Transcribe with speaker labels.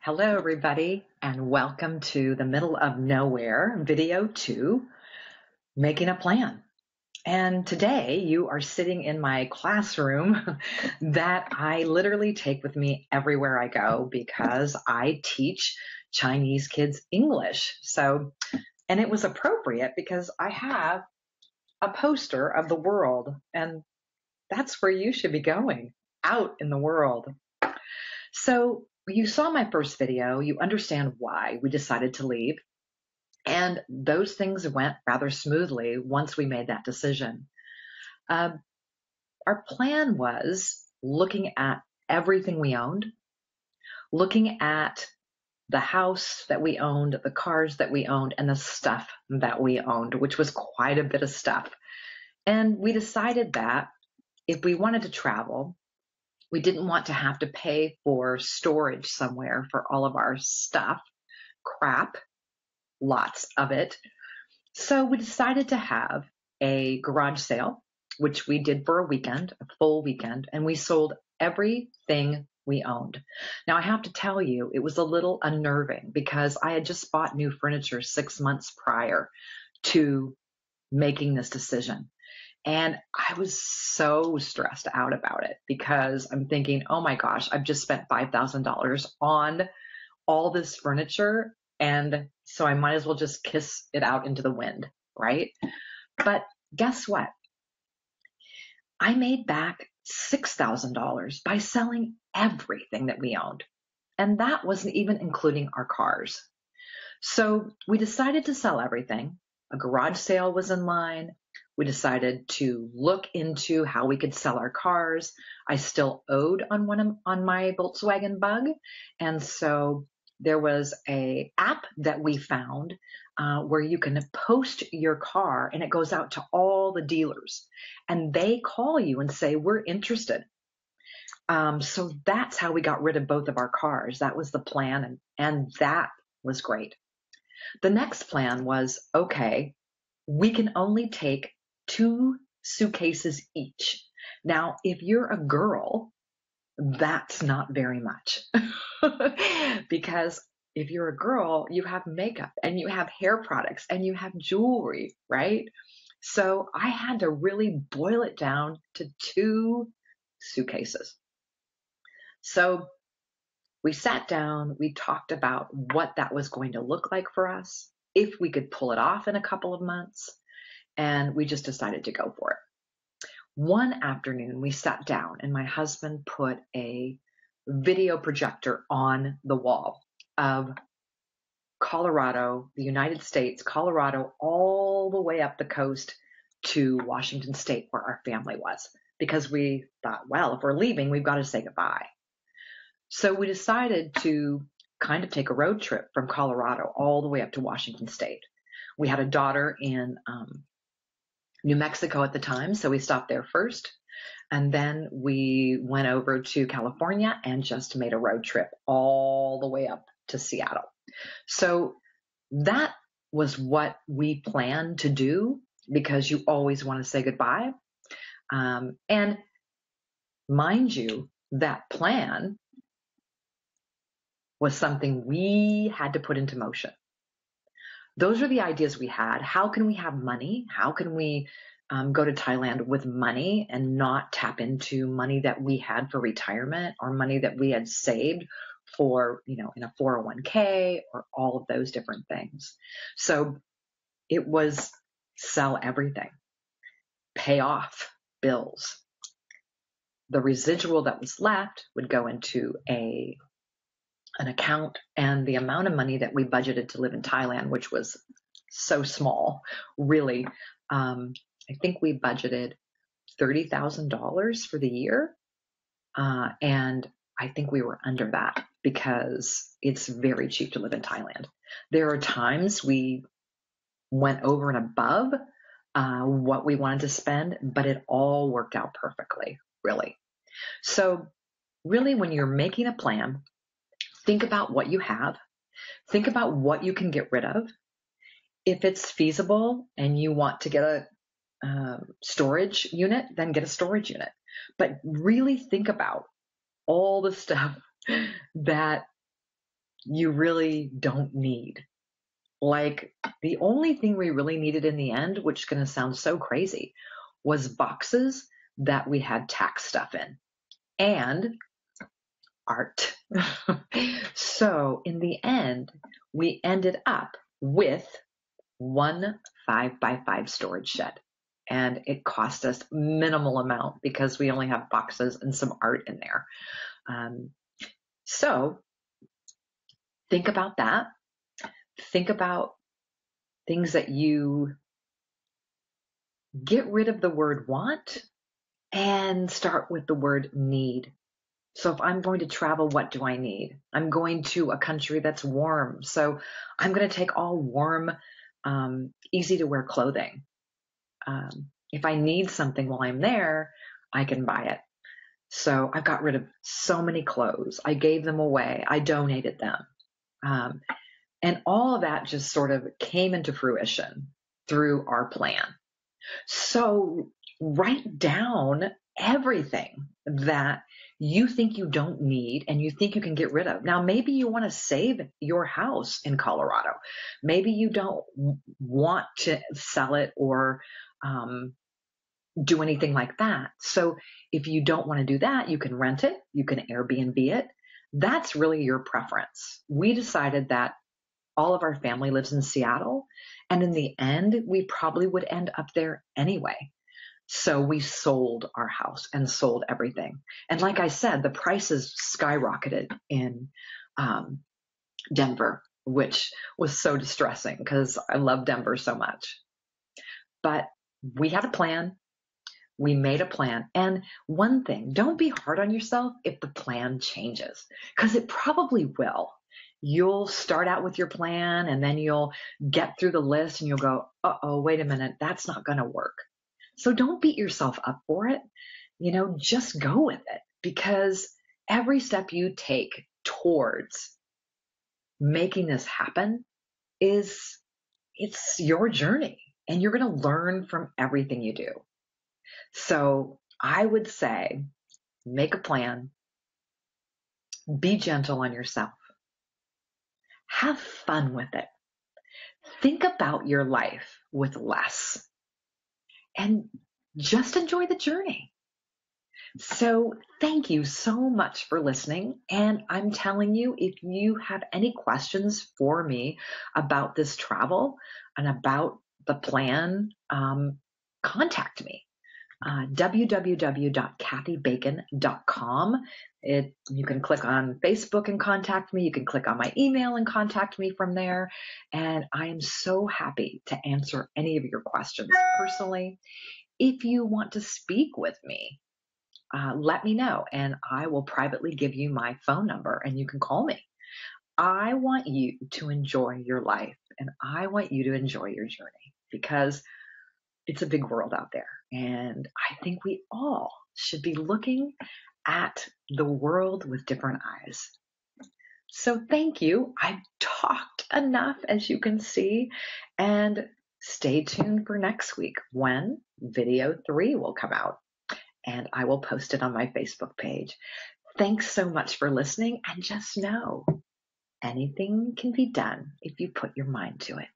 Speaker 1: Hello, everybody, and welcome to the Middle of Nowhere video 2, Making a Plan. And today you are sitting in my classroom that I literally take with me everywhere I go because I teach Chinese kids English. And it was appropriate because I have a poster of the world, and that's where you should be going, out in the world. So you saw my first video, you understand why we decided to leave. And those things went rather smoothly once we made that decision. Our plan was looking at everything we owned, looking at the house that we owned, the cars that we owned, and the stuff that we owned, which was quite a bit of stuff. And we decided that if we wanted to travel, we didn't want to have to pay for storage somewhere for all of our stuff, crap, lots of it. So we decided to have a garage sale, which we did for a weekend, a full weekend, and we sold everything we owned. Now, I have to tell you, it was a little unnerving because I had just bought new furniture 6 months prior to making this decision. And I was so stressed out about it because I'm thinking, oh my gosh, I've just spent $5,000 on all this furniture. And so I might as well just kiss it out into the wind, right? But guess what? I made back $6,000 by selling everything that we owned. And that wasn't even including our cars. So we decided to sell everything. A garage sale was in line. We decided to look into how we could sell our cars. I still owed on my Volkswagen Bug. And so there was an app that we found where you can post your car and it goes out to all the dealers and they call you and say, we're interested. So that's how we got rid of both of our cars. That was the plan, and that was great. The next plan was, okay, we can only take 2 suitcases each. Now, if you're a girl, that's not very much because if you're a girl, you have makeup and you have hair products and you have jewelry, right? So I had to really boil it down to 2 suitcases. So we sat down, we talked about what that was going to look like for us, if we could pull it off in a couple of months, and we just decided to go for it. One afternoon, we sat down and my husband put a video projector on the wall of Colorado, the United States, Colorado, all the way up the coast to Washington State, where our family was, because we thought, well, if we're leaving, we've got to say goodbye. So we decided to kind of take a road trip from Colorado all the way up to Washington State. We had a daughter in New Mexico at the time, so we stopped there first. And then we went over to California and just made a road trip all the way up to Seattle. So that was what we planned to do because you always want to say goodbye. And mind you, that plan was something we had to put into motion. Those are the ideas we had. How can we have money? How can we go to Thailand with money and not tap into money that we had for retirement or money that we had saved for, in a 401k or all of those different things? So it was sell everything, pay off bills. The residual that was left would go into an account, and the amount of money that we budgeted to live in Thailand, which was so small, really, I think we budgeted $30,000 for the year. And I think we were under that because it's very cheap to live in Thailand. There are times we went over and above what we wanted to spend, but it all worked out perfectly, really. So really, when you're making a plan, think about what you have. Think about what you can get rid of. If it's feasible and you want to get a storage unit, then get a storage unit. But really think about all the stuff that you really don't need. Like, the only thing we really needed in the end, which is going to sound so crazy, was boxes that we had tax stuff in and art. So in the end, we ended up with one 5x5 storage shed. And it cost us minimal amount because we only have boxes and some art in there. So think about that. Think about things that you get rid of the word want and start with the word need. So if I'm going to travel, what do I need? I'm going to a country that's warm. So I'm going to take all warm, easy to wear clothing. If I need something while I'm there, I can buy it. So I got rid of so many clothes. I gave them away. I donated them. And all of that just sort of came into fruition through our plan. So write down everything that you think you don't need and you think you can get rid of. Now, maybe you want to save your house in Colorado. Maybe you don't want to sell it or do anything like that. So if you don't want to do that, you can rent it, you can Airbnb it. That's really your preference. We decided that all of our family lives in Seattle, and in the end, we probably would end up there anyway. So we sold our house and sold everything. And like I said, the prices skyrocketed in Denver, which was so distressing because I love Denver so much. But we had a plan. We made a plan. And one thing, don't be hard on yourself if the plan changes, because it probably will. You'll start out with your plan and then you'll get through the list and you'll go, uh-oh, wait a minute, that's not going to work. So don't beat yourself up for it. Just go with it, because every step you take towards making this happen it's your journey, and you're going to learn from everything you do. So I would say, make a plan, be gentle on yourself, have fun with it, think about your life with less, and just enjoy the journey. So thank you so much for listening. And I'm telling you, if you have any questions for me about this travel and about the plan, contact me. www.kathybacon.com. You can click on Facebook and contact me. You can click on my email and contact me from there. And I am so happy to answer any of your questions personally. If you want to speak with me, let me know and I will privately give you my phone number and you can call me. I want you to enjoy your life and I want you to enjoy your journey, because it's a big world out there. And I think we all should be looking at the world with different eyes. So thank you. I've talked enough, as you can see, and stay tuned for next week when video 3 will come out, and I will post it on my Facebook page. Thanks so much for listening, and just know anything can be done if you put your mind to it.